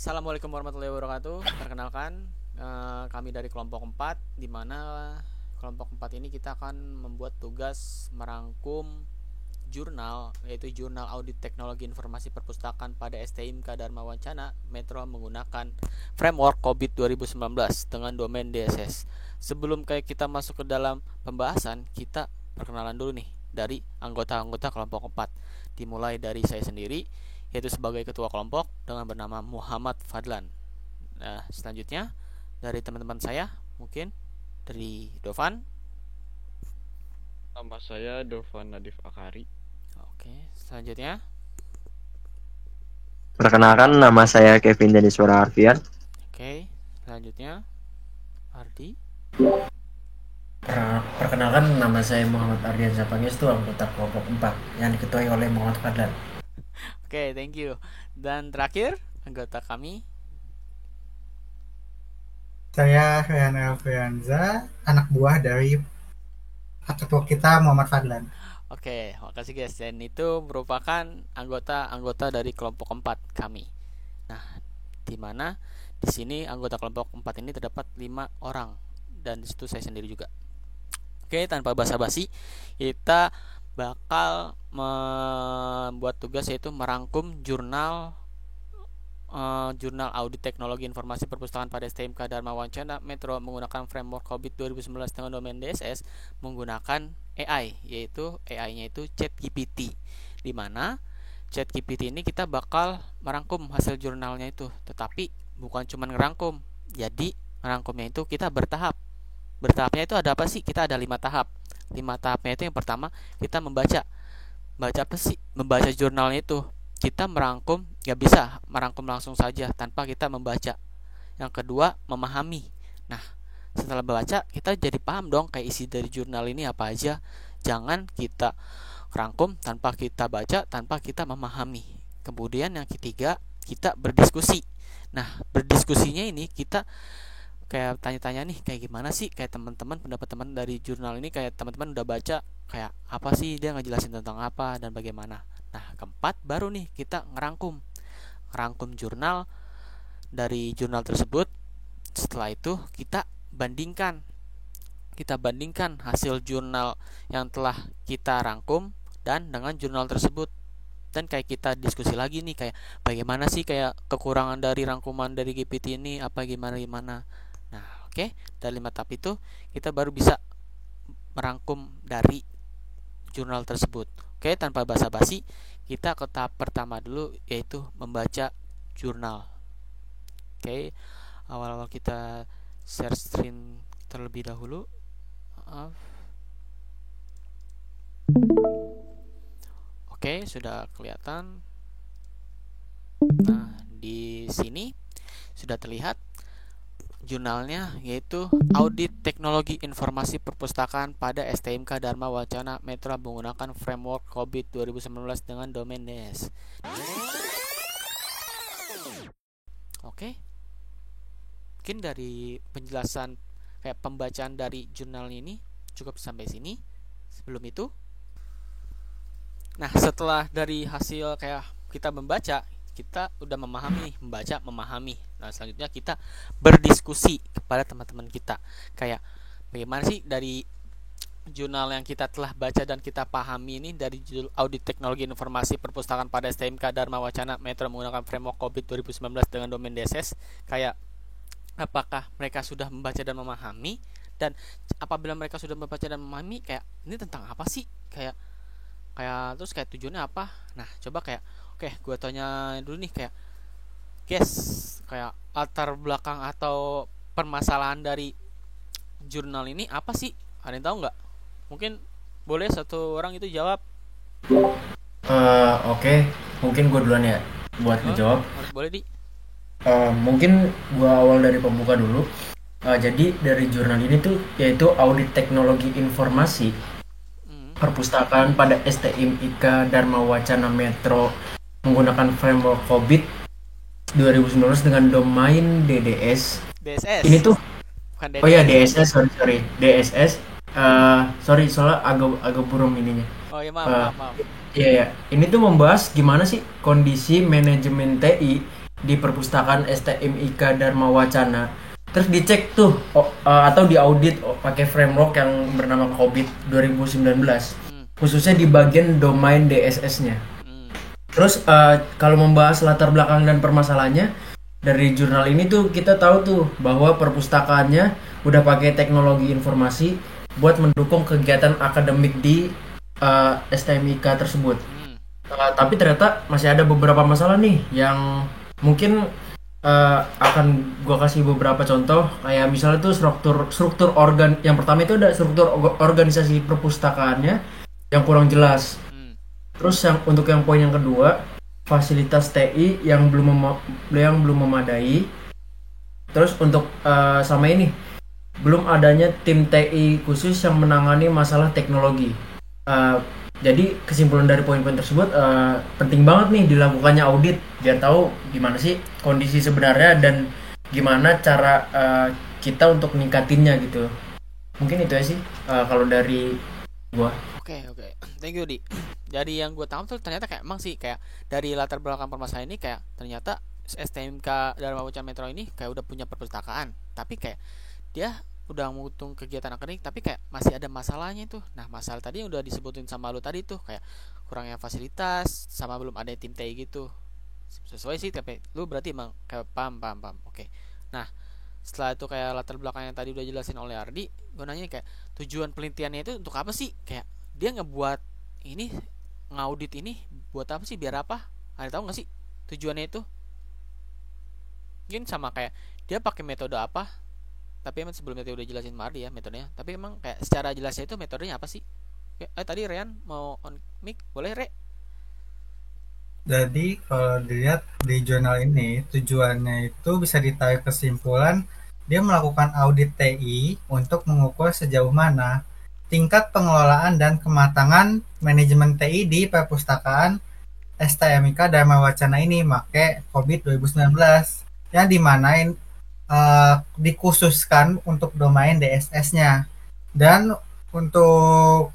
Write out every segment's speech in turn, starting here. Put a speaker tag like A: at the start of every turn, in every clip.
A: Assalamualaikum warahmatullahi wabarakatuh. Perkenalkan, kami dari kelompok 4, di mana kelompok 4 ini kita akan membuat tugas merangkum jurnal, yaitu Jurnal Audit Teknologi Informasi Perpustakaan pada STIMK Dharma Wacana Metro menggunakan framework COVID 2019 dengan domain DSS. Sebelum kita masuk ke dalam pembahasan, kita perkenalan dulu nih dari anggota-anggota kelompok 4. Dimulai dari saya sendiri, yaitu sebagai ketua kelompok dengan bernama Muhammad Fadlan. Nah, selanjutnya dari teman-teman saya, mungkin dari Dovan.
B: Nama saya Dovan Nadif Akari.
A: Oke, selanjutnya.
C: Perkenalkan, nama saya Kevin Deniswara Arfian.
A: Oke, selanjutnya Ardi.
D: Perkenalkan, nama saya Muhammad Ardian Zapangestu, anggota kelompok 4 yang diketuai oleh Muhammad Fadlan.
A: Oke, thank you. Dan terakhir, anggota kami.
E: Saya Rian Alfianza, anak buah dari ketua kita Muhammad Fadlan.
A: Oke, makasih guys. Dan itu merupakan anggota-anggota dari kelompok 4 kami. Nah, di mana di sini anggota kelompok 4 ini terdapat 5 orang, dan di situ saya sendiri juga. Oke, tanpa basa-basi, kita bakal membuat tugas yaitu merangkum jurnal Audit Teknologi Informasi Perpustakaan pada STIMK Dharma Wacana Metro menggunakan framework COVID 2019 dengan domain DSS menggunakan AI, yaitu AI-nya itu ChatGPT. Di mana ChatGPT ini kita bakal merangkum hasil jurnalnya itu, tetapi bukan cuma ngerangkum. Jadi ngerangkumnya itu kita bertahap. Bertahapnya itu ada apa sih? Kita ada 5 tahap. 5 tahapnya itu yang pertama kita membaca apa sih? Membaca jurnalnya itu. Kita merangkum, gak bisa merangkum langsung saja tanpa kita membaca. Yang kedua, memahami. Nah, setelah membaca kita jadi paham dong kayak isi dari jurnal ini apa aja. Jangan kita rangkum tanpa kita baca, tanpa kita memahami. Kemudian yang ketiga, kita berdiskusi. Nah, berdiskusinya ini kita kayak tanya-tanya nih, kayak gimana sih kayak teman-teman, pendapat teman dari jurnal ini, kayak teman-teman udah baca kayak apa sih, dia ngejelasin tentang apa dan bagaimana. Nah, keempat baru nih kita ngerangkum jurnal dari jurnal tersebut. Setelah itu kita bandingkan hasil jurnal yang telah kita rangkum dan dengan jurnal tersebut. Dan kayak kita diskusi lagi nih, kayak bagaimana sih kayak kekurangan dari rangkuman dari GPT ini, apa gimana. Nah, oke, dari 5 tahap itu kita baru bisa merangkum dari jurnal tersebut. Oke, tanpa basa-basi, kita ke tahap pertama dulu, yaitu membaca jurnal. Oke, awal-awal kita share screen terlebih dahulu. Maaf. Oke, sudah kelihatan. Nah, di sini sudah terlihat jurnalnya, yaitu Audit Teknologi Informasi Perpustakaan pada STIMK Dharma Wacana Metro menggunakan framework COVID 2019 dengan domain DSS. Oke. Mungkin dari penjelasan kayak pembacaan dari jurnal ini cukup sampai sini. Sebelum itu, nah, setelah dari hasil kayak kita membaca, kita udah memahami. Nah, selanjutnya kita berdiskusi kepada teman-teman kita. Kayak bagaimana sih dari jurnal yang kita telah baca dan kita pahami ini, dari judul Audit Teknologi Informasi Perpustakaan pada STIMK Dharma Wacana Metro menggunakan framework COVID 2019 dengan domain DSS. Kayak apakah mereka sudah membaca dan memahami? Dan apabila mereka sudah membaca dan memahami, kayak ini tentang apa sih? Kayak terus kayak tujuannya apa? Nah, coba kayak oke, gue tanya dulu nih, kayak guys, kayak latar belakang atau permasalahan dari jurnal ini apa sih? Ada yang tahu nggak? Mungkin boleh satu orang itu jawab.
D: Oke, mungkin gue duluan ya buat ngejawab.
A: Boleh di.
D: Mungkin gue awal dari pembuka dulu. Jadi dari jurnal ini tuh yaitu Audit Teknologi Informasi Perpustakaan pada STIMK Dharma Wacana Metro menggunakan framework COVID 2019 dengan domain DSS. Ini tuh
A: bukan
D: DSS. Oh ya, DSS, sorry. DSS. Sorry, soalnya agak burung ininya.
A: Oh ya, maaf.
D: Iya. Ini tuh membahas gimana sih kondisi manajemen TI di perpustakaan STMIK Dharma Wacana. Terus dicek tuh atau diaudit pakai framework yang bernama COBIT 2019. Khususnya di bagian domain DSS-nya. Terus kalau membahas latar belakang dan permasalahannya, dari jurnal ini tuh kita tahu tuh bahwa perpustakaannya udah pakai teknologi informasi buat mendukung kegiatan akademik di STMIK tersebut. Tapi ternyata masih ada beberapa masalah nih yang mungkin akan gua kasih beberapa contoh. Kayak misalnya tuh struktur organ, yang pertama itu ada struktur organisasi perpustakaannya yang kurang jelas. Terus untuk yang poin yang kedua, fasilitas TI yang belum memadai. Terus untuk sama ini belum adanya tim TI khusus yang menangani masalah teknologi. Jadi kesimpulan dari poin-poin tersebut, penting banget nih dilakukannya audit biar tahu gimana sih kondisi sebenarnya dan gimana cara kita untuk ningkatinnya gitu. Mungkin itu ya sih kalau dari gua.
A: Oke, thank you Di. Jadi yang gue tangkap tuh ternyata kayak emang sih kayak dari latar belakang permasalahan ini kayak ternyata STMK Dharma Wacana Metro ini kayak udah punya perpustakaan, tapi kayak dia udah menghitung kegiatan akademik tapi kayak masih ada masalahnya tuh. Nah, masalah tadi yang udah disebutin sama lu tadi tuh kayak kurangnya fasilitas sama belum ada tim TI gitu. Sesuai sih, tapi lu berarti emang kayak paham. Oke. Nah, setelah itu kayak latar belakang yang tadi udah jelasin oleh Ardi, gue nanya kayak tujuan penelitiannya itu untuk apa sih? Kayak dia ngebuat ini, ngaudit ini buat apa sih, biar apa? Ada tahu nggak sih tujuannya itu? Mungkin sama kayak dia pakai metode apa? Tapi emang sebelumnya udah jelasin Mardi ya metodenya. Tapi emang kayak secara jelasnya itu metodenya apa sih? Tadi Rian mau on mic, boleh Re?
E: Jadi kalau dilihat di jurnal ini, tujuannya itu bisa ditarik kesimpulan dia melakukan audit TI untuk mengukur sejauh mana tingkat pengelolaan dan kematangan manajemen TI di perpustakaan STMIK Dharma Wacana ini make COBIT 2019 yang dimana dikhususkan untuk domain DSS-nya. Dan untuk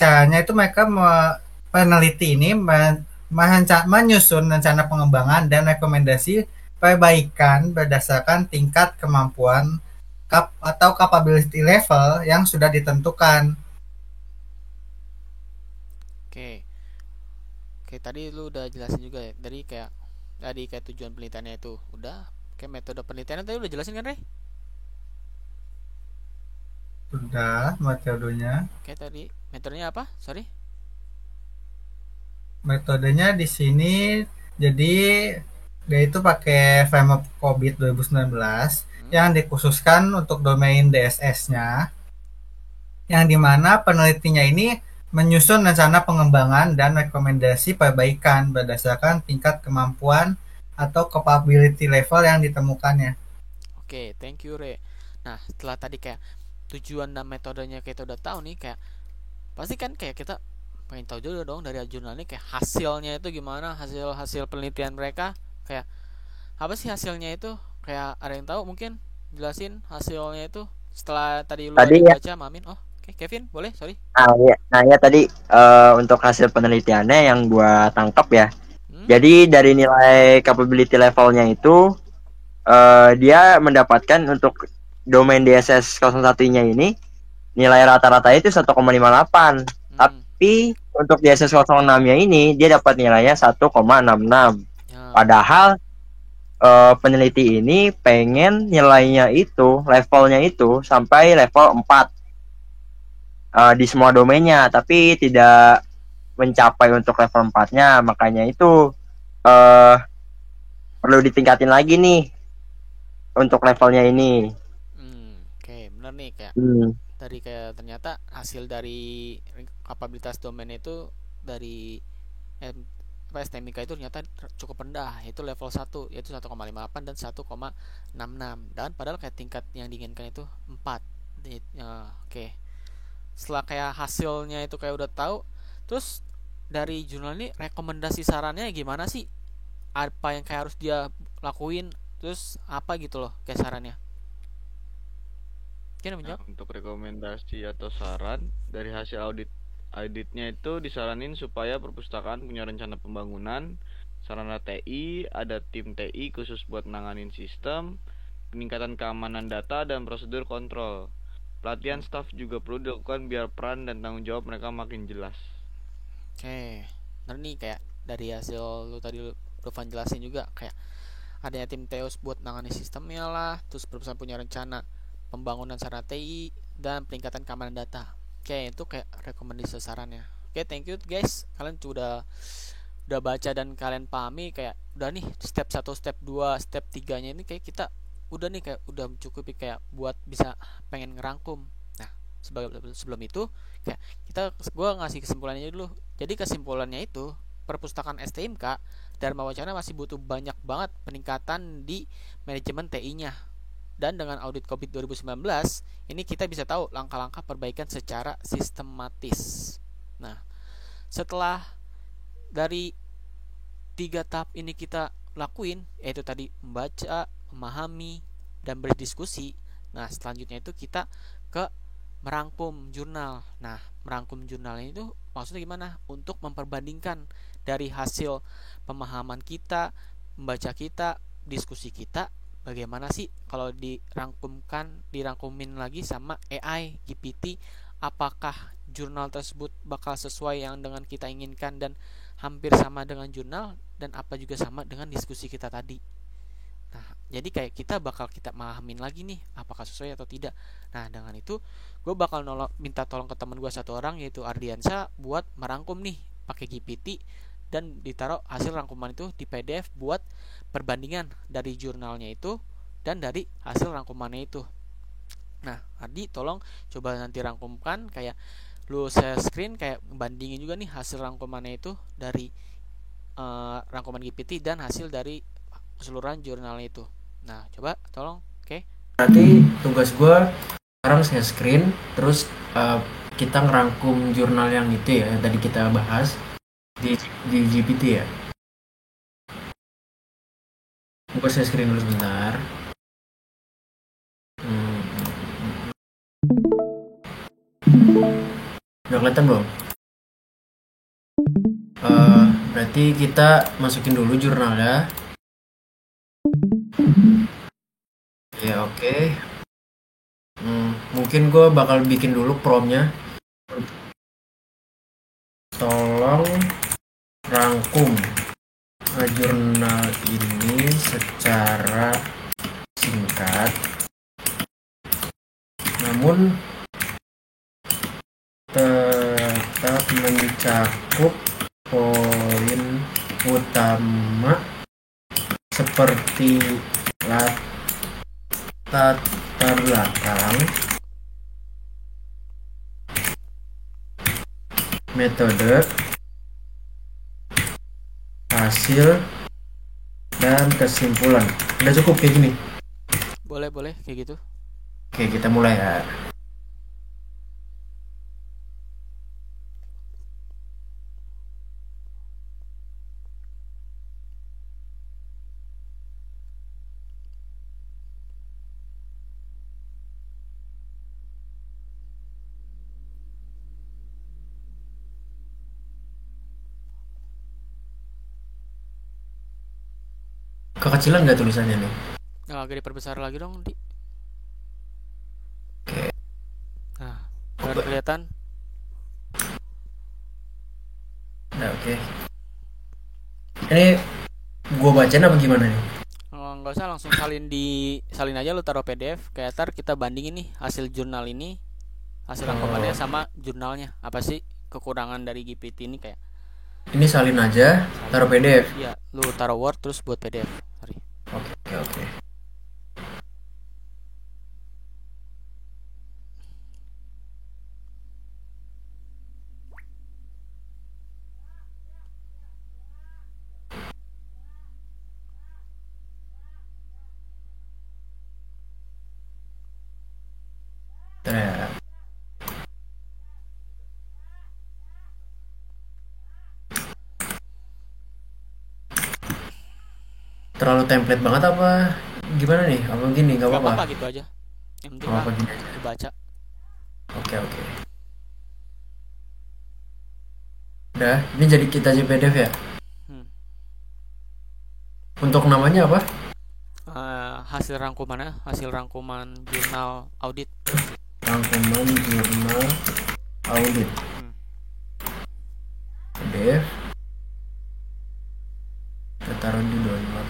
E: caranya itu mereka peneliti ini menyusun rencana pengembangan dan rekomendasi perbaikan berdasarkan tingkat kemampuan atau capability level yang sudah ditentukan.
A: Oke, tadi lu udah jelasin juga ya. Tadi kayak tujuan penelitiannya itu udah. Kayak metode penelitiannya tadi udah jelasin kan, Re?
E: Sudah metodenya.
A: Oke, tadi metodenya apa? Sorry.
E: Metodenya di sini jadi dia itu pakai framework COBIT 2019 yang dikhususkan untuk domain DSS-nya, yang dimana penelitinya ini menyusun rencana pengembangan dan rekomendasi perbaikan berdasarkan tingkat kemampuan atau capability level yang ditemukannya.
A: Oke, thank you Re. Nah, setelah tadi kayak tujuan dan metodenya kita udah tahu nih, kayak pasti kan kayak kita pengen tahu juga dong dari jurnal ini kayak hasilnya itu gimana, hasil penelitian mereka kayak apa sih hasilnya itu? Kayak ada yang tahu mungkin jelasin hasilnya itu setelah tadi lu
C: ya
A: baca Mamin. Oh, oke, Kevin boleh, sorry.
C: Nah ya tadi untuk hasil penelitiannya yang gua tangkap ya. Jadi dari nilai capability levelnya itu dia mendapatkan untuk domain DSS 01-nya ini nilai rata-rata itu 1,58. Tapi untuk DSS 06-nya ini dia dapat nilainya 1,66. Padahal peneliti ini pengen nilainya itu, levelnya itu sampai level 4 di semua domainnya, tapi tidak mencapai untuk level 4-nya. Makanya itu perlu ditingkatin lagi nih untuk levelnya ini.
A: Oke, bener nih kayak dari kayak ternyata hasil dari kapabilitas domain itu dari STMIK itu ternyata cukup rendah, yaitu level 1 yaitu 1,58 dan 1,66, dan padahal kayak tingkat yang diinginkan itu 4. Oke. Setelah kayak hasilnya itu kayak udah tahu, terus dari jurnal ini rekomendasi sarannya gimana sih? Apa yang kayak harus dia lakuin? Terus apa gitu loh kayak sarannya?
B: Nah, untuk rekomendasi atau saran dari hasil auditnya itu disaranin supaya perpustakaan punya rencana pembangunan sarana TI, ada tim TI khusus buat nanganin sistem, peningkatan keamanan data dan prosedur kontrol. Pelatihan staf juga perlu dilakukan biar peran dan tanggung jawab mereka makin jelas.
A: Oke, bener nih kayak dari hasil lu tadi Dufan jelasin juga kayak adanya tim Teos buat nangani sistemnya lah, terus perusahaan punya rencana pembangunan sarana TI dan peningkatan keamanan data. Oke, itu kayak rekomendasi sarannya. Oke, thank you guys. Kalian udah baca dan kalian pahami kayak udah nih step 1, step 2, step 3-nya ini kayak kita udah nih kayak udah mencukupi kayak buat bisa pengen ngerangkum. Nah, sebelum itu kayak gue ngasih kesimpulannya dulu. Jadi kesimpulannya itu perpustakaan STMK Dharma Wacana masih butuh banyak banget peningkatan di manajemen TI-nya. Dan dengan audit COVID 2019 ini kita bisa tahu langkah-langkah perbaikan secara sistematis. Nah, setelah dari 3 tahap ini kita lakuin, yaitu tadi membaca, memahami, dan berdiskusi. Nah, selanjutnya itu kita ke merangkum jurnal. Nah, merangkum jurnal itu maksudnya gimana? Untuk memperbandingkan dari hasil pemahaman kita, membaca kita, diskusi kita, bagaimana sih kalau dirangkumin lagi sama AI, GPT, apakah jurnal tersebut bakal sesuai yang dengan kita inginkan dan hampir sama dengan jurnal, dan apa juga sama dengan diskusi kita tadi. Nah, jadi kayak kita mahamin lagi nih apakah sesuai atau tidak. Nah, dengan itu gue bakal minta tolong ke teman gue satu orang, yaitu Ardiansa, buat merangkum nih pakai GPT dan ditaruh hasil rangkuman itu di PDF buat perbandingan dari jurnalnya itu dan dari hasil rangkumannya itu. Nah, Ardi tolong coba nanti rangkumkan, kayak lu share screen kayak bandingin juga nih hasil rangkumannya itu dari rangkuman GPT dan hasil dari keseluruhan jurnalnya itu. Nah, coba tolong. Oke.
D: Berarti tugas gue sekarang share screen, terus kita ngerangkum jurnal yang itu ya, yang tadi kita bahas di GPT ya. Gue share screen dulu sebentar. Udah kelihatan belum? Berarti kita masukin dulu jurnalnya. Ya, oke. Mungkin gue bakal bikin dulu promnya. Tolong rangkum jurnal ini secara singkat, namun tetap mencakup poin utama seperti latar belakang, metode, hasil, dan kesimpulan. Udah cukup kayak gini?
A: Boleh kayak gitu.
D: Oke, kita mulai ya. Kekecilan nggak tulisannya nih?
A: Nah, agak diperbesar lagi dong, Di.
D: Oke.
A: Nah, udah kelihatan.
D: Nah, oke. Ini gua bacain apa gimana nih?
A: Nggak usah, langsung salin aja, lu taruh PDF. Kayak ntar kita bandingin nih hasil jurnal ini, hasil rangkumannya sama jurnalnya. Apa sih kekurangan dari GPT ini kayak?
D: Ini salin aja, taruh PDF.
A: Iya, lu taruh Word terus buat PDF. Sorry.
D: Oke. Terlalu template banget apa gimana nih? Apa gini? Gak apa-apa
A: gitu aja. Yang penting
D: apa gini aja.
A: dibaca.
D: Oke. Udah, ini jadi kita aja PDF ya? Untuk namanya apa?
A: Hasil rangkuman jurnal audit.
D: Rangkuman jurnal audit. PDF. Kita taruh di download.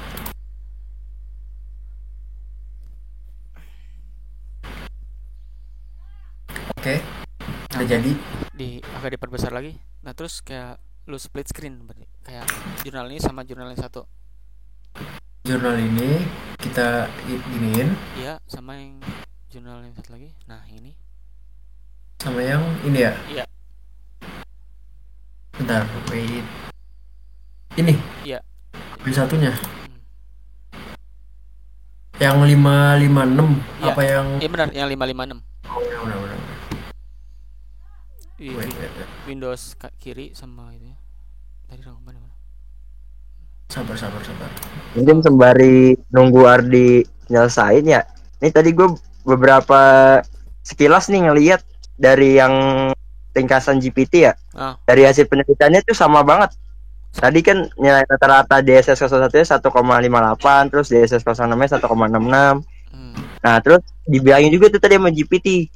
D: Oke. Udah jadi.
A: Agak diperbesar lagi. Nah terus kayak lu split screen berarti. Kayak jurnal ini sama jurnal yang satu.
D: Jurnal ini kita giniin.
A: Iya, sama yang jurnal yang satu lagi. Nah ini.
D: Sama yang ini ya?
A: Iya.
D: Bentar, wait. Ini?
A: Iya.
D: Ini satunya. Yang 556
A: ya.
D: Apa yang?
A: Iya benar, yang 556.
D: Oh, benar. Wait.
A: Windows kiri sama itu ya. Tadi rangkuman mana?
C: Sabar. Mungkin sembari nunggu Ardi nyelesain ya. Ini tadi gue beberapa sekilas nih ngelihat dari yang ringkasan GPT ya. Dari hasil penelitiannya tuh sama banget. Tadi kan nilai rata-rata DSS 01-nya 1,58, terus DSS 06-nya 1,66. Nah, terus dibilangin juga tuh tadi sama GPT.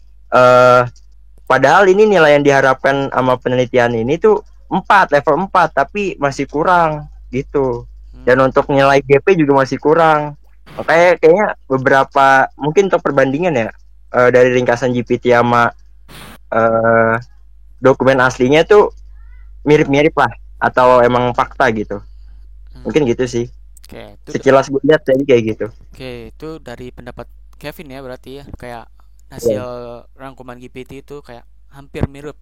C: Padahal ini nilai yang diharapkan sama penelitian ini tuh 4, level 4, tapi masih kurang gitu. Dan untuk nilai GP juga masih kurang. Makanya kayaknya beberapa, mungkin untuk perbandingan ya, dari ringkasan GPT sama dokumen aslinya tuh mirip-mirip lah, atau emang fakta gitu. Mungkin gitu sih.
A: Oke, itu
C: sekilas gue lihat tadi kayak gitu.
A: Oke, itu dari pendapat Kevin ya berarti ya, kayak hasil rangkuman GPT itu kayak hampir mirip.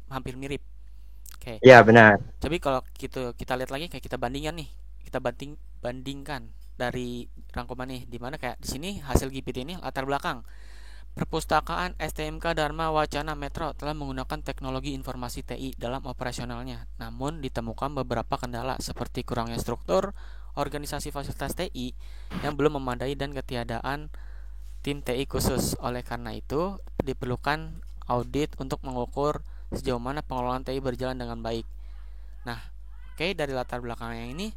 A: Oke.
C: Iya, benar.
A: Tapi kalau kita lihat lagi kayak kita bandingkan nih. Kita bandingkan dari rangkuman nih, di mana kayak di sini hasil GPT ini latar belakang. Perpustakaan STMK Dharma Wacana Metro telah menggunakan teknologi informasi TI dalam operasionalnya. Namun ditemukan beberapa kendala seperti kurangnya struktur organisasi fasilitas TI yang belum memadai dan ketiadaan tim TI khusus. Oleh karena itu, diperlukan audit untuk mengukur sejauh mana pengelolaan TI berjalan dengan baik. Nah, oke, dari latar belakang yang ini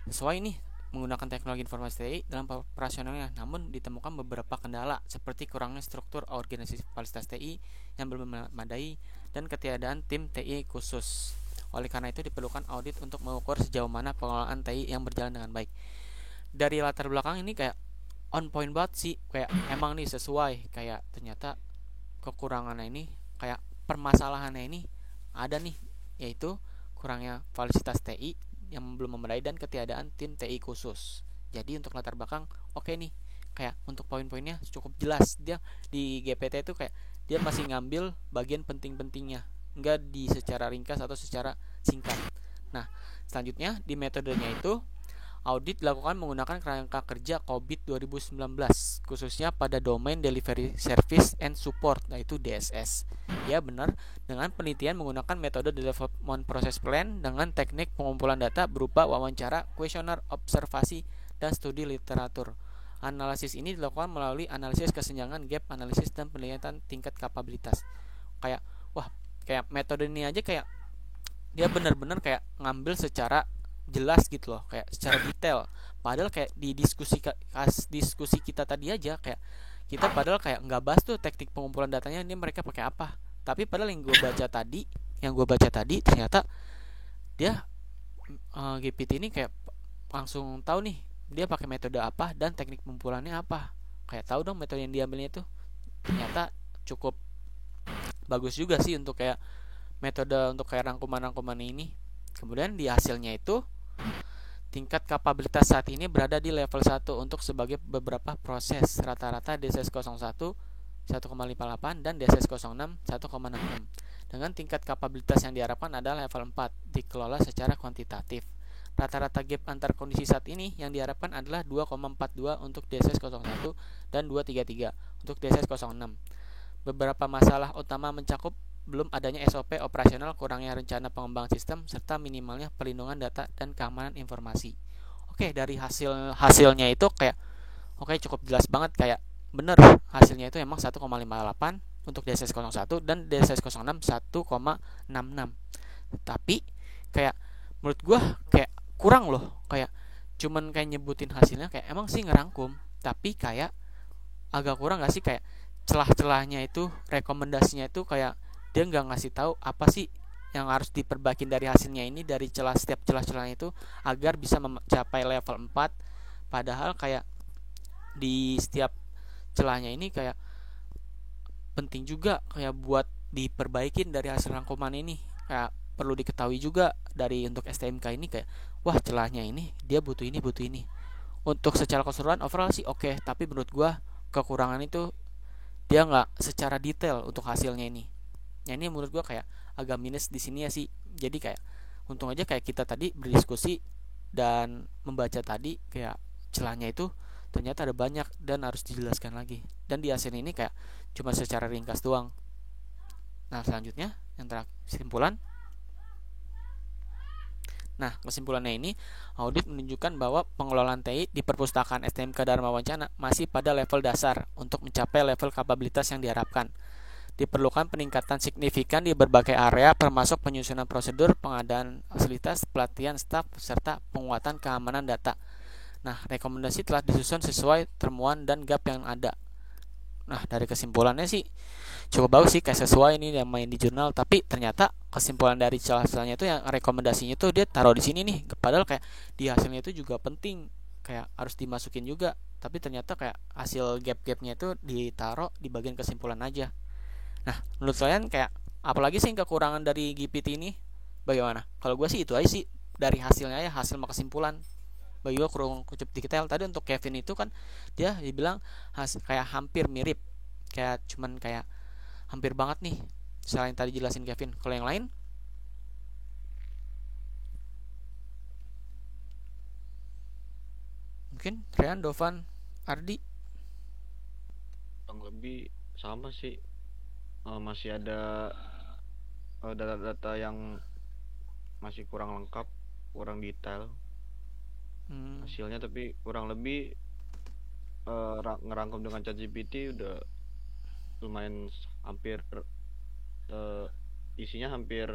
A: sesuai nih, menggunakan teknologi informasi TI dalam operasionalnya, namun ditemukan beberapa kendala seperti kurangnya struktur organisasi fasilitas TI yang belum memadai dan ketiadaan tim TI khusus. Oleh karena itu diperlukan audit untuk mengukur sejauh mana pengelolaan TI yang berjalan dengan baik. Dari latar belakang ini kayak on point banget sih, kayak emang nih sesuai, kayak ternyata kekurangannya ini, kayak permasalahannya ini ada nih, yaitu kurangnya fasilitas TI yang belum memadai dan ketiadaan tim TI khusus. Jadi untuk latar belakang oke nih, kayak untuk poin-poinnya cukup jelas. Dia di GPT itu kayak dia masih ngambil bagian penting-pentingnya, enggak di secara ringkas atau secara singkat. Nah, selanjutnya di metodenya itu audit dilakukan menggunakan kerangka kerja COVID 2019, khususnya pada domain Delivery Service and Support, yaitu DSS. Ya benar, dengan penelitian menggunakan metode Development Process Plan dengan teknik pengumpulan data berupa wawancara, kuesioner, observasi, dan studi literatur. Analisis ini dilakukan melalui analisis kesenjangan, gap analisis, dan penilaian tingkat kapabilitas. Kayak, wah, kayak metode ini aja kayak dia benar-benar kayak ngambil secara jelas gitu loh, kayak secara detail. Padahal kayak di diskusi kita tadi aja, kayak kita padahal kayak nggak bahas tuh teknik pengumpulan datanya ini mereka pakai apa. Tapi padahal yang gue baca tadi ternyata dia GPT ini kayak langsung tahu nih dia pakai metode apa dan teknik pengumpulannya apa. Kayak tahu dong metode yang diambilnya itu. Ternyata cukup bagus juga sih untuk kayak metode untuk kayak rangkuman ini. Kemudian di hasilnya itu tingkat kapabilitas saat ini berada di level 1 untuk sebagai beberapa proses. Rata-rata DSS 01 1,58 dan DSS 06 1,66. Dengan tingkat kapabilitas yang diharapkan adalah level 4, dikelola secara kuantitatif. Rata-rata gap antar kondisi saat ini yang diharapkan adalah 2,42 untuk DSS 01 dan 2,33 untuk DSS 06. Beberapa masalah utama mencakup belum adanya SOP operasional, kurangnya rencana pengembangan sistem, serta minimalnya perlindungan data dan keamanan informasi. Oke, dari hasilnya itu kayak cukup jelas banget, kayak bener hasilnya itu emang 1,58 untuk DSS 01 dan DSS 06 1,66. Tapi kayak menurut gua kayak kurang loh, kayak cuman kayak nyebutin hasilnya, kayak emang sih ngerangkum, tapi kayak agak kurang gak sih, kayak celah-celahnya itu, rekomendasinya itu kayak dia nggak ngasih tahu apa sih yang harus diperbaiki dari hasilnya ini, dari setiap celah-celahnya itu agar bisa mencapai level 4. Padahal kayak di setiap celahnya ini kayak penting juga kayak buat diperbaikin dari hasil rangkuman ini. Kayak perlu diketahui juga dari untuk STMK ini, kayak wah celahnya ini dia butuh ini, butuh ini. Untuk secara keseluruhan overall sih oke, tapi menurut gua kekurangan itu dia nggak secara detail untuk hasilnya ini. Ya ini menurut gua kayak agak minus di sini ya sih. Jadi kayak untung aja kayak kita tadi berdiskusi dan membaca tadi, kayak celahnya itu ternyata ada banyak dan harus dijelaskan lagi. Dan di hasil ini kayak cuma secara ringkas doang. Nah selanjutnya yang terakhir, kesimpulan. Nah, kesimpulannya ini, audit menunjukkan bahwa pengelolaan TI di perpustakaan STMK Dharma Wancana masih pada level dasar untuk mencapai level kapabilitas yang diharapkan. Diperlukan peningkatan signifikan di berbagai area, termasuk penyusunan prosedur, pengadaan fasilitas, pelatihan staf, serta penguatan keamanan data. Nah, rekomendasi telah disusun sesuai temuan dan gap yang ada. Nah, dari kesimpulannya sih cukup bagus sih, kayak sesuai ini yang main di jurnal, tapi ternyata kesimpulan dari celah-celahnya itu yang rekomendasinya itu dia taruh di sini nih, padahal kayak di hasilnya itu juga penting, kayak harus dimasukin juga, tapi ternyata kayak hasil gap-gapnya itu ditaruh di bagian kesimpulan aja. Nah, menurut kalian kayak apalagi sih kekurangan dari GPT ini, bagaimana? Kalau gue sih itu aja sih dari hasilnya ya, hasil sama kesimpulan. Bagi gue kurang cukup detail. Tadi untuk Kevin itu kan dia dibilang kayak hampir mirip, kayak cuman kayak hampir banget nih selain tadi jelasin Kevin. Kalau yang lain mungkin Rian, Dovan, Ardi.
B: kurang lebih sama sih. Masih ada data-data yang masih kurang lengkap, kurang detail hasilnya, tapi kurang lebih ngerangkum dengan ChatGPT udah lumayan, hampir isinya hampir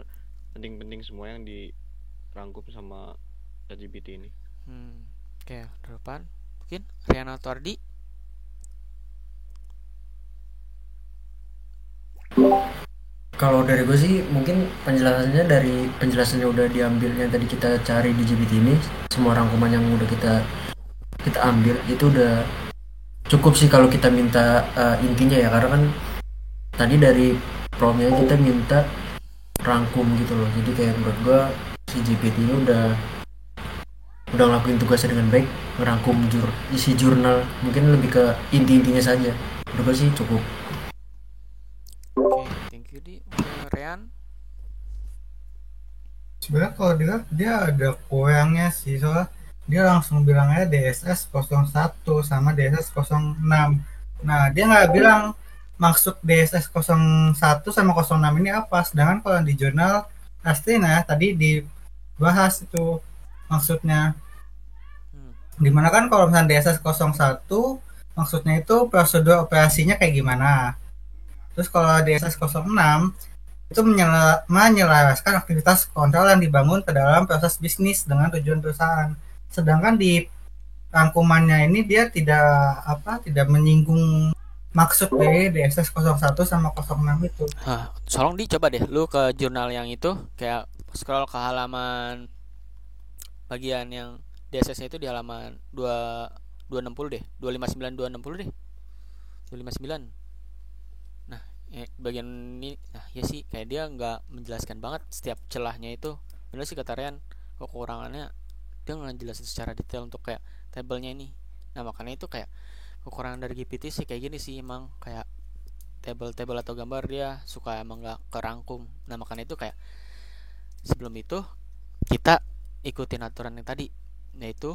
B: penting-penting semua yang dirangkum sama ChatGPT ini.
A: Oke, depan mungkin Rian atau Ardi.
D: Kalau dari gue sih mungkin penjelasannya udah diambil yang tadi kita cari di GPT ini, semua rangkuman yang udah kita ambil itu udah cukup sih kalau kita minta intinya ya, karena kan tadi dari promnya kita minta rangkum gitu loh. Jadi kayak menurut gue si GPT ini udah ngelakuin tugasnya dengan baik, ngerangkum isi jurnal, mungkin lebih ke inti-intinya saja. Menurut gue sih cukup.
A: Oke, thank you di Rian.
E: Sebenarnya kalau dia ada kurangnya sih, soalnya dia langsung bilangnya DSS 01 sama DSS 06. Nah, dia nggak bilang maksud DSS 01 sama 06 ini apa. Sedangkan kalau di jurnal aslinya tadi dibahas itu maksudnya. Dimana kan kalau misalnya DSS 01 maksudnya itu prosedur operasinya kayak gimana. Terus kalau DSS 06 itu menyelaraskan aktivitas kontrol yang dibangun ke dalam proses bisnis dengan tujuan perusahaan. Sedangkan di rangkumannya ini dia tidak menyinggung maksud dari DSS 01 sama 06 itu.
A: Tolong coba deh lu ke jurnal yang itu, kayak scroll ke halaman bagian yang DSS-nya itu di halaman 260 deh, 259 260 deh. 259. Bagian ini, nah ya sih kayak dia nggak menjelaskan banget setiap celahnya itu. Bener sih kata Rian, kekurangannya dia nggak jelasin secara detail untuk kayak tabelnya ini. Nah makanya itu kayak kekurangan dari GPT sih kayak gini sih, emang kayak tabel atau gambar dia suka emang nggak kerangkum. Nah makanya itu kayak sebelum itu kita ikutin aturan yang tadi, yaitu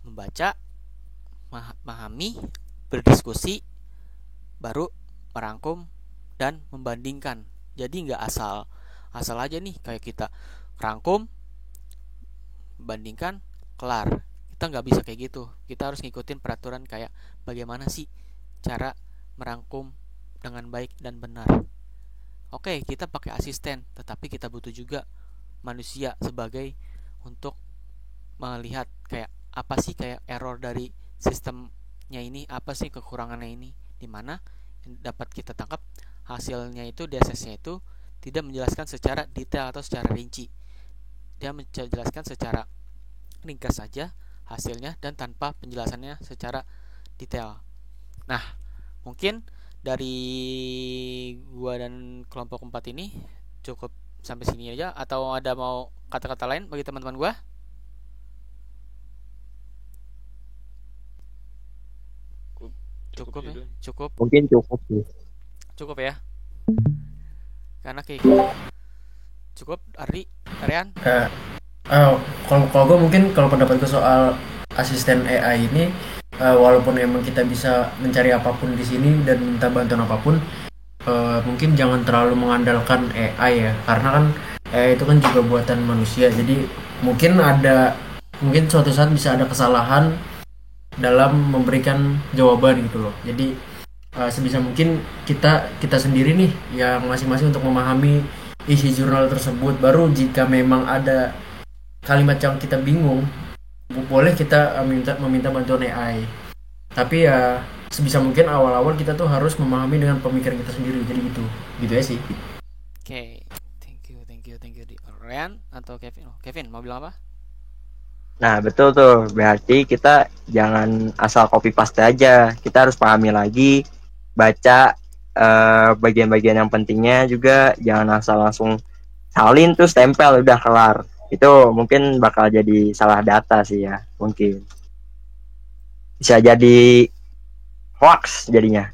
A: membaca, memahami, berdiskusi, baru merangkum dan membandingkan. Jadi nggak asal aja nih kayak kita rangkum, bandingkan, kelar. Kita nggak bisa kayak gitu. Kita harus ngikutin peraturan kayak bagaimana sih cara merangkum dengan baik dan benar. Oke, kita pakai asisten, tetapi kita butuh juga manusia sebagai untuk melihat kayak apa sih kayak error dari sistemnya ini, apa sih kekurangannya ini, dimana dapat kita tangkap hasilnya itu DSS-nya itu tidak menjelaskan secara detail atau secara rinci. Dia menjelaskan secara ringkas saja hasilnya dan tanpa penjelasannya secara detail. Nah, mungkin dari gua dan kelompok 4 ini cukup sampai sini aja, atau ada mau kata-kata lain bagi teman-teman gua? Cukup ya, cukup.
C: Mungkin cukup sih.
A: Cukup ya. Karena kayak gitu. Cukup, Aryan.
D: Kalau gue mungkin kalau pendapat gue soal asisten AI ini, walaupun emang kita bisa mencari apapun di sini dan minta bantuan apapun, mungkin jangan terlalu mengandalkan AI ya, karena kan AI itu kan juga buatan manusia. Jadi mungkin suatu saat bisa ada kesalahan dalam memberikan jawaban gitu loh. Jadi sebisa mungkin kita sendiri nih yang masing-masing untuk memahami isi jurnal tersebut. Baru jika memang ada kalimat yang kita bingung, boleh kita meminta bantuan AI. Tapi ya sebisa mungkin awal-awal kita tuh harus memahami dengan pemikiran kita sendiri. Jadi gitu ya sih.
A: Oke, thank you di Ryan atau Kevin. Kevin mau bilang apa?
C: Nah, betul tuh. Berarti kita jangan asal copy paste aja. Kita harus pahami lagi, baca bagian-bagian yang pentingnya juga. Jangan asal langsung salin terus tempel udah kelar. Itu mungkin bakal jadi salah data sih ya, mungkin. Bisa jadi hoax jadinya.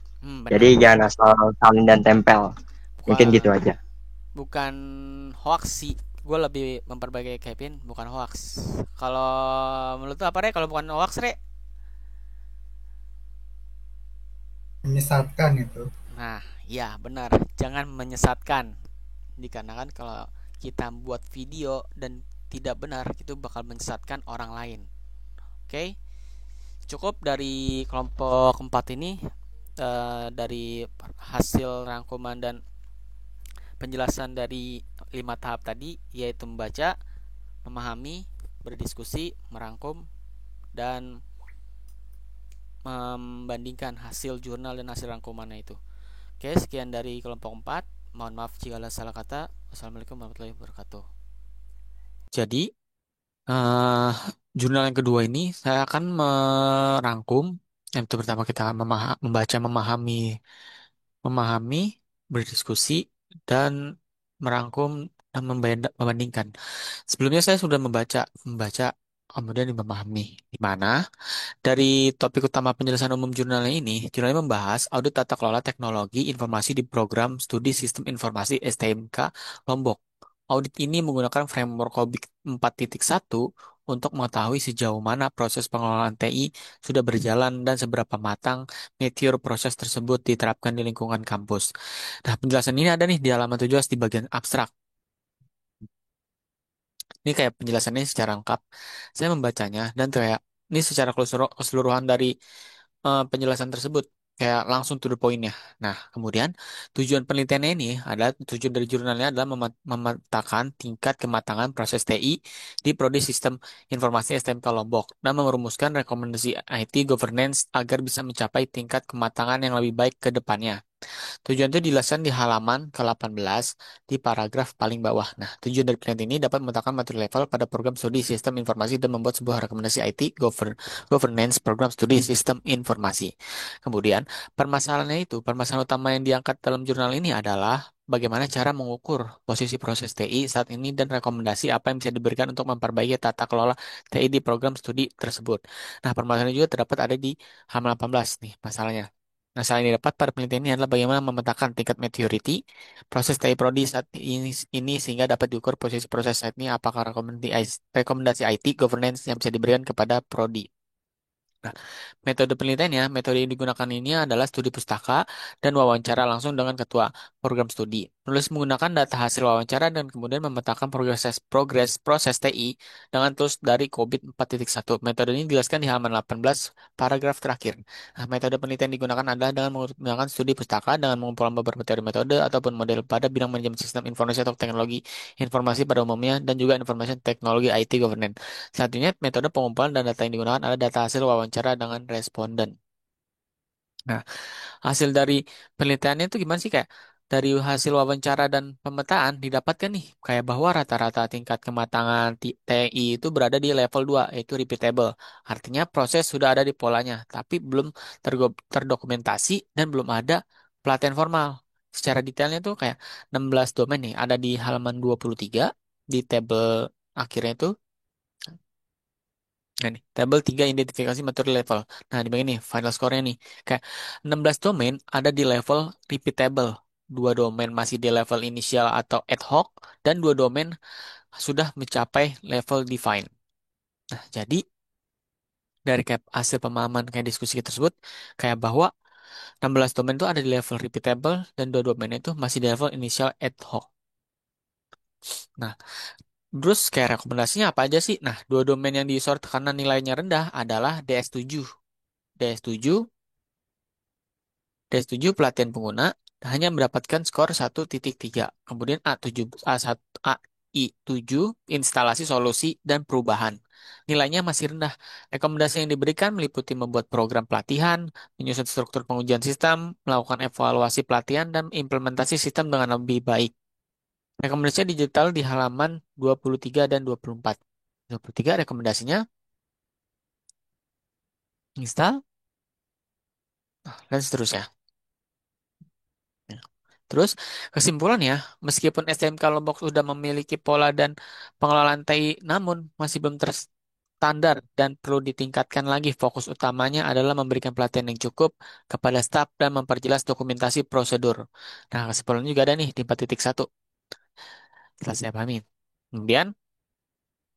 C: Jadi jangan asal salin dan tempel. Mungkin gitu aja.
A: Bukan hoax sih, gue lebih memperbaiki Kevin, bukan hoax. Kalau menurut lu apa, Re? Kalau bukan hoax, Re?
E: Menyesatkan itu.
A: Nah, ya benar, jangan menyesatkan. Dikarenakan kalau kita buat video dan tidak benar, itu bakal menyesatkan orang lain. Oke, cukup dari kelompok 4 ini, dari hasil rangkuman dan penjelasan dari 5 tahap tadi, yaitu membaca, memahami, berdiskusi, merangkum, dan membandingkan hasil jurnal dan hasil rangkumannya itu. Oke, sekian dari kelompok 4. Mohon maaf jika ada salah kata. Wassalamualaikum warahmatullahi wabarakatuh. Jadi, jurnal yang kedua ini saya akan merangkum. Yang pertama kita membaca, memahami, berdiskusi, dan merangkum dan membandingkan. Sebelumnya saya sudah membaca, kemudian memahami. Di mana dari topik utama penjelasan umum jurnalnya ini, jurnalnya membahas audit tata kelola teknologi informasi di program studi sistem informasi STMK Lombok. Audit ini menggunakan framework COBIT 4.1 untuk mengetahui sejauh mana proses pengelolaan TI sudah berjalan dan seberapa matang mature proses tersebut diterapkan di lingkungan kampus. Nah, penjelasan ini ada nih di halaman 17 di bagian abstrak. Ini kayak penjelasannya secara lengkap. Saya membacanya dan kayak ini secara keseluruhan dari penjelasan tersebut kayak langsung to the point ya. Nah, kemudian tujuan penelitiannya ini adalah tujuan dari jurnalnya adalah memetakan tingkat kematangan proses TI di prodi sistem informasi STMK Lombok dan merumuskan rekomendasi IT governance agar bisa mencapai tingkat kematangan yang lebih baik ke depannya. Tujuan itu dijelaskan di halaman ke-18 di paragraf paling bawah. Nah, tujuan dari penelitian ini dapat memetakan materi level pada program studi sistem informasi dan membuat sebuah rekomendasi IT governance program studi sistem informasi. Kemudian, permasalahan utama yang diangkat dalam jurnal ini adalah bagaimana cara mengukur posisi proses TI saat ini dan rekomendasi apa yang bisa diberikan untuk memperbaiki tata kelola TI di program studi tersebut. Nah, permasalahan ini juga terdapat ada di halaman 18 nih masalahnya. Nah, salah yang didapat pada penelitian ini adalah bagaimana memetakan tingkat maturity proses TI Prodi saat ini sehingga dapat diukur posisi proses saat ini apakah rekomendasi IT governance yang bisa diberikan kepada Prodi. Nah, metode penelitiannya, metode yang digunakan ini adalah studi pustaka dan wawancara langsung dengan ketua program studi. Penulis menggunakan data hasil wawancara dan kemudian memetakan progres proses TI dengan tools dari COVID 4.1. Metode ini dijelaskan di halaman 18 paragraf terakhir. Nah, metode penelitian digunakan adalah dengan menggunakan studi pustaka dengan mengumpulkan beberapa teori metode ataupun model pada bidang manajemen sistem informasi atau teknologi informasi pada umumnya dan juga informasi teknologi IT governance. Satunya metode pengumpulan dan data yang digunakan adalah data hasil wawancara dengan responden. Nah, hasil dari penelitiannya itu gimana sih kayak dari hasil wawancara dan pemetaan didapatkan nih kayak bahwa rata-rata tingkat kematangan TI itu berada di level 2 yaitu repeatable. Artinya proses sudah ada di polanya tapi belum terdokumentasi dan belum ada pelatihan formal. Secara detailnya tuh kayak 16 domain nih ada di halaman 23 di tabel akhirnya itu. Nah, nih, tabel 3 identifikasi materi level. Nah, di bagian nih, final score-nya nih. Kayak 16 domain ada di level repeatable. Dua domain masih di level inisial atau ad hoc, dan dua domain sudah mencapai level define. Nah, jadi dari kayak hasil pemahaman kayak diskusi tersebut, kayak bahwa 16 domain itu ada di level repeatable, dan dua domain itu masih di level inisial ad hoc. Nah, terus kayak rekomendasinya apa aja sih? Nah, dua domain yang disort karena nilainya rendah adalah DS7. DS7 DS7 pelatihan pengguna hanya mendapatkan skor 1,3. Kemudian A7 A1 AI7 instalasi solusi dan perubahan. Nilainya masih rendah. Rekomendasi yang diberikan meliputi membuat program pelatihan, menyusun struktur pengujian sistem, melakukan evaluasi pelatihan dan implementasi sistem dengan lebih baik. Rekomendasinya digital di halaman 23 dan 24. 23 rekomendasinya install dan seterusnya. Ya. Terus kesimpulannya, meskipun STMK Lombok sudah memiliki pola dan pengelolaan TI, namun masih belum terstandar dan perlu ditingkatkan lagi. Fokus utamanya adalah memberikan pelatihan yang cukup kepada staf dan memperjelas dokumentasi prosedur. Nah, kesimpulannya juga ada nih di 4.1. Setelah saya pahami. Kemudian,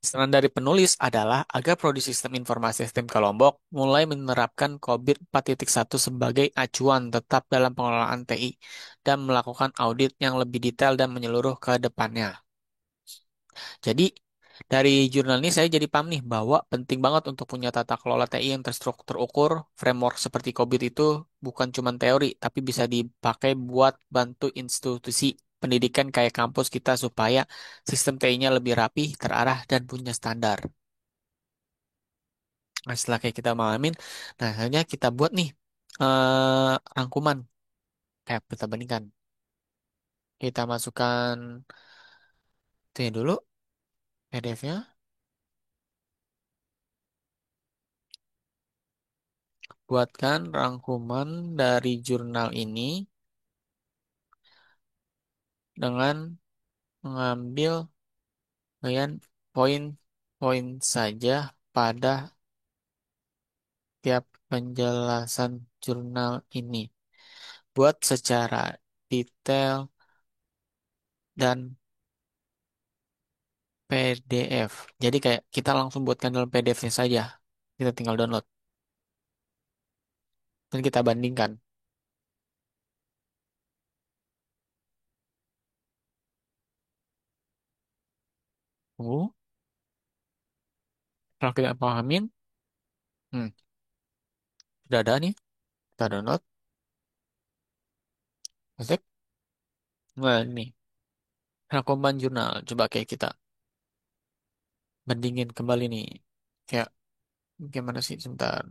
A: saran dari penulis adalah agar prodi sistem informasi STMK Lombok mulai menerapkan COVID 4.1 sebagai acuan tetap dalam pengelolaan TI dan melakukan audit yang lebih detail dan menyeluruh ke depannya. Jadi, dari jurnal ini saya jadi paham nih bahwa penting banget untuk punya tata kelola TI yang terstruktur ukur, framework seperti COVID itu bukan cuma teori, tapi bisa dipakai buat bantu institusi pendidikan kayak kampus kita supaya sistem TI-nya lebih rapi, terarah, dan punya standar. Nah, setelah kayak kita malamin, nah akhirnya kita buat nih rangkuman kayak kita bandingkan. Kita masukkan itu ya dulu PDF-nya, buatkan rangkuman dari jurnal ini dengan mengambil bagian poin-poin saja pada tiap penjelasan jurnal ini. Buat secara detail dan PDF. Jadi kayak kita langsung buatkan dalam PDF-nya saja. Kita tinggal download dan kita bandingkan. Tunggu. Kalau kita pahamin, hmm, sudah ada nih. Kita download. Ketik. Nah, ini. Rangkuman jurnal. Coba kayak kita bandingin kembali nih. Kayak gimana sih? Sebentar.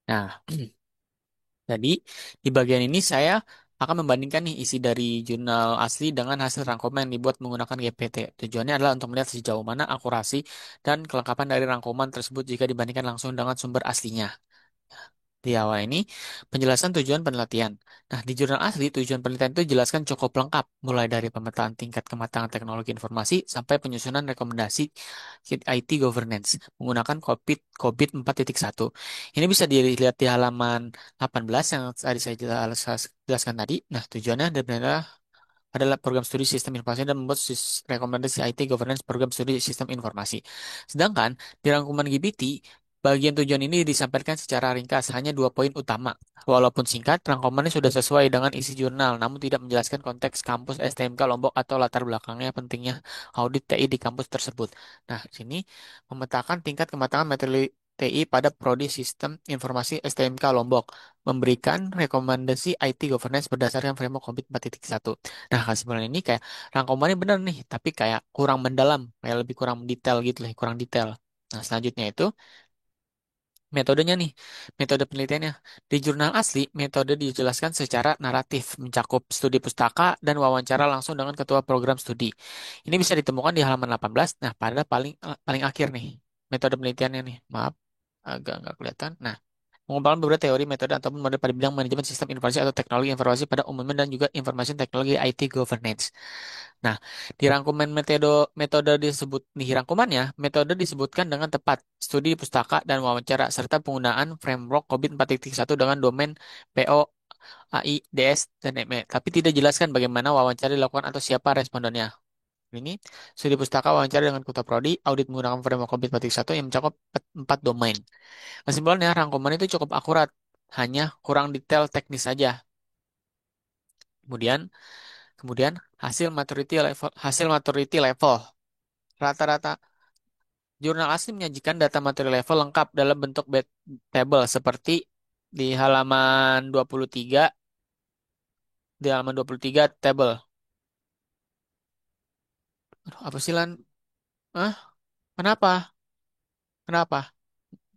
A: Nah, jadi di bagian ini saya akan membandingkan nih isi dari jurnal asli dengan hasil rangkuman yang dibuat menggunakan GPT. Tujuannya adalah untuk melihat sejauh mana akurasi dan kelengkapan dari rangkuman tersebut jika dibandingkan langsung dengan sumber aslinya. Di awal ini, penjelasan tujuan penelitian. Nah, di jurnal asli, tujuan penelitian itu dijelaskan cukup lengkap, mulai dari pemetaan tingkat kematangan teknologi informasi sampai penyusunan rekomendasi IT governance menggunakan COVID 4.1. Ini bisa dilihat di halaman 18 yang tadi saya jelaskan tadi. Nah, tujuannya adalah program studi sistem informasi dan membuat rekomendasi IT governance program studi sistem informasi. Sedangkan di rangkuman GPT, bagian tujuan ini disampaikan secara ringkas, hanya 2 poin utama. Walaupun singkat, rangkumannya sudah sesuai dengan isi jurnal, namun tidak menjelaskan konteks kampus STMK Lombok atau latar belakangnya pentingnya audit TI di kampus tersebut. Nah, sini memetakan tingkat kematangan materi TI pada prodi sistem informasi STMK Lombok, memberikan rekomendasi IT governance berdasarkan framework COVID 4.1. Nah, kesimpulan ini kayak rangkumannya bener nih, tapi kayak kurang mendalam, kayak lebih kurang detail gitu lah, kurang detail. Nah, selanjutnya itu metodenya nih, metode penelitiannya. Di jurnal asli, metode dijelaskan secara naratif, mencakup studi pustaka dan wawancara langsung dengan ketua program studi. Ini bisa ditemukan di halaman 18. Nah, pada paling akhir nih, metode penelitiannya nih. Maaf, agak nggak kelihatan. Nah, mengumpulkan beberapa teori, metode, ataupun model pada bidang manajemen sistem informasi atau teknologi informasi pada umumnya dan juga informasi teknologi IT governance. Nah, di rangkuman metode disebut di rangkumannya, metode disebutkan dengan tepat, studi pustaka dan wawancara serta penggunaan framework COVID 4.1 dengan domain PO, AI, DS, dan ME. Tapi tidak jelaskan bagaimana wawancara dilakukan atau siapa respondennya. Ini studi pustaka wawancara dengan Kuta Prodi, audit menggunakan framework COVID 4.1 yang mencakup 4 domain. Kesimpulannya, rangkuman itu cukup akurat, hanya kurang detail teknis saja. Kemudian, kemudian hasil maturity level. Rata-rata jurnal asli menyajikan data materi level lengkap dalam bentuk table seperti di halaman 23, di halaman 23 table. Aduh, apa sih Lan? Hah? Kenapa? Kenapa?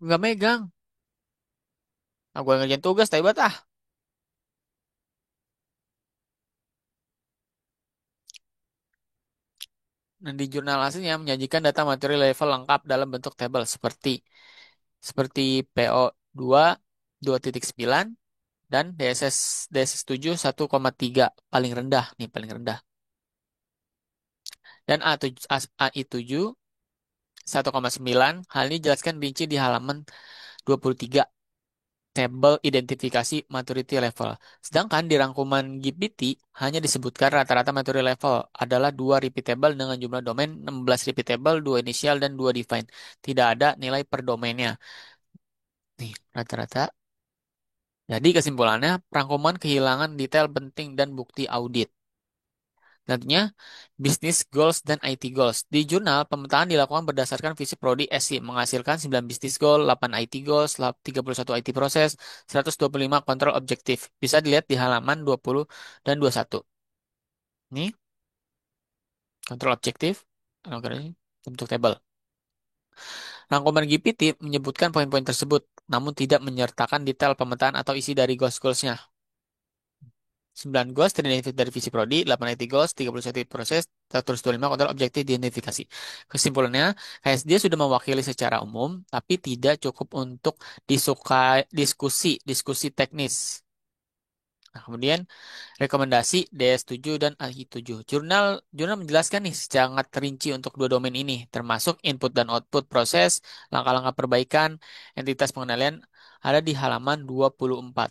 A: Nggak megang. Gue ngerjain tugas, taibat ah. Nah, di jurnal aslinya menyajikan data materi level lengkap dalam bentuk tabel seperti PO 2, 2.9 dan DSS 7 1,3 paling rendah nih paling rendah. Dan AI 7 1,9. Hal ini jelaskan rinci di halaman 23 tabel identifikasi maturity level. Sedangkan di rangkuman GPT hanya disebutkan rata-rata maturity level adalah 2 repeatable dengan jumlah domain 16 repeatable, 2 initial dan 2 define. Tidak ada nilai per domainnya. Nih, rata-rata. Jadi kesimpulannya, rangkuman kehilangan detail penting dan bukti audit. Tentunya, bisnis goals dan IT goals. Di jurnal, pemetaan dilakukan berdasarkan visi prodi SI, menghasilkan 9 bisnis goal, 8 IT goals, 31 IT proses, 125 kontrol objektif. Bisa dilihat di halaman 20 dan 21. Ini kontrol objektif, bentuk tabel. Rangkuman GPT menyebutkan poin-poin tersebut, namun tidak menyertakan detail pemetaan atau isi dari goals-goalsnya. 9 goals teridentifikasi dari visi prodi, 8 IT goals, 31 proses, 125 kontrol objektif diidentifikasi. Kesimpulannya, KSD sudah mewakili secara umum, tapi tidak cukup untuk diskusi teknis. Nah, kemudian rekomendasi DS7 dan AI7. Jurnal menjelaskan nih sangat terinci untuk 2 domain ini, termasuk input dan output proses, langkah-langkah perbaikan, entitas pengendalian ada di halaman 24.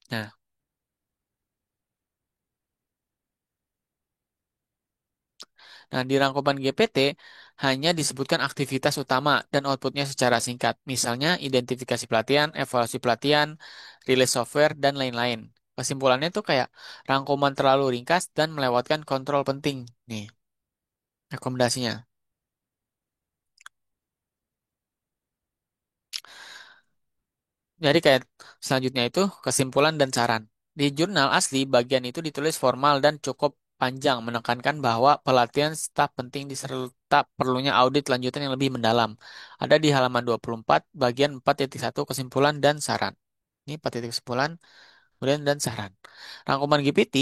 A: Nah, Nah, di rangkuman GPT hanya disebutkan aktivitas utama dan outputnya secara singkat. Misalnya identifikasi pelatihan, evaluasi pelatihan, rilis software, dan lain-lain. Kesimpulannya tuh kayak rangkuman terlalu ringkas dan melewatkan kontrol penting. Nih, rekomendasinya. Jadi kayak selanjutnya itu kesimpulan dan saran. Di jurnal asli, bagian itu ditulis formal dan cukup panjang menekankan bahwa pelatihan staf penting diserta perlunya audit lanjutan yang lebih mendalam. Ada di halaman 24 bagian 4.1 kesimpulan dan saran. Ini 4 titik kesimpulan, kemudian dan saran. Rangkuman GPT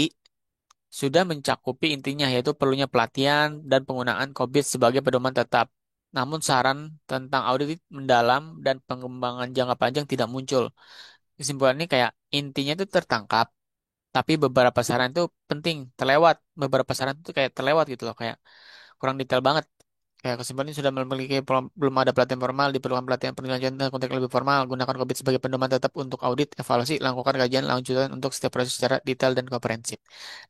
A: sudah mencakupi intinya yaitu perlunya pelatihan dan penggunaan COVID sebagai pedoman tetap. Namun saran tentang audit mendalam dan pengembangan jangka panjang tidak muncul. Kesimpulan ini kayak intinya itu tertangkap, tapi beberapa saran itu penting, terlewat. Beberapa saran itu kayak terlewat gitu loh, kayak kurang detail banget. Kayak kesimpulannya sudah memiliki belum ada pelatihan formal, diperlukan pelatihan penilaian dan konteks lebih formal. Gunakan COVID sebagai pedoman tetap untuk audit, evaluasi, lakukan kajian lanjutan untuk setiap proses secara detail dan komprehensif.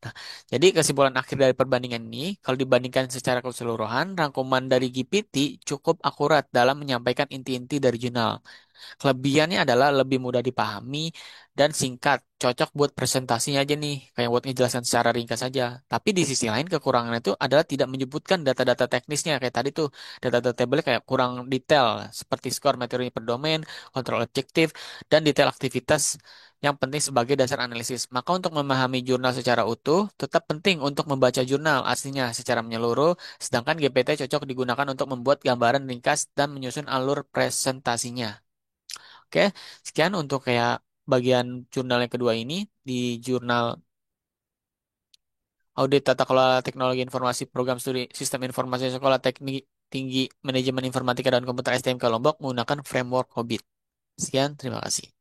A: Nah, jadi kesimpulan akhir dari perbandingan ini, kalau dibandingkan secara keseluruhan, rangkuman dari GPT cukup akurat dalam menyampaikan inti-inti dari jurnal. Kelebihannya adalah lebih mudah dipahami dan singkat, cocok buat presentasinya aja nih, kayak buat ngejelasin secara ringkas saja. Tapi di sisi lain kekurangannya itu adalah tidak menyebutkan data-data teknisnya kayak tadi tuh, data-data table kayak kurang detail seperti skor materi per domain, kontrol objektif, dan detail aktivitas yang penting sebagai dasar analisis. Maka untuk memahami jurnal secara utuh, tetap penting untuk membaca jurnal aslinya secara menyeluruh, sedangkan GPT cocok digunakan untuk membuat gambaran ringkas dan menyusun alur presentasinya. Oke, sekian untuk kayak bagian jurnal yang kedua ini di jurnal Audit Tata Kelola Teknologi Informasi Program Studi Sistem Informasi Sekolah Teknik Tinggi Manajemen Informatika dan Komputer STMK Lombok menggunakan framework Hobbit. Sekian, terima kasih.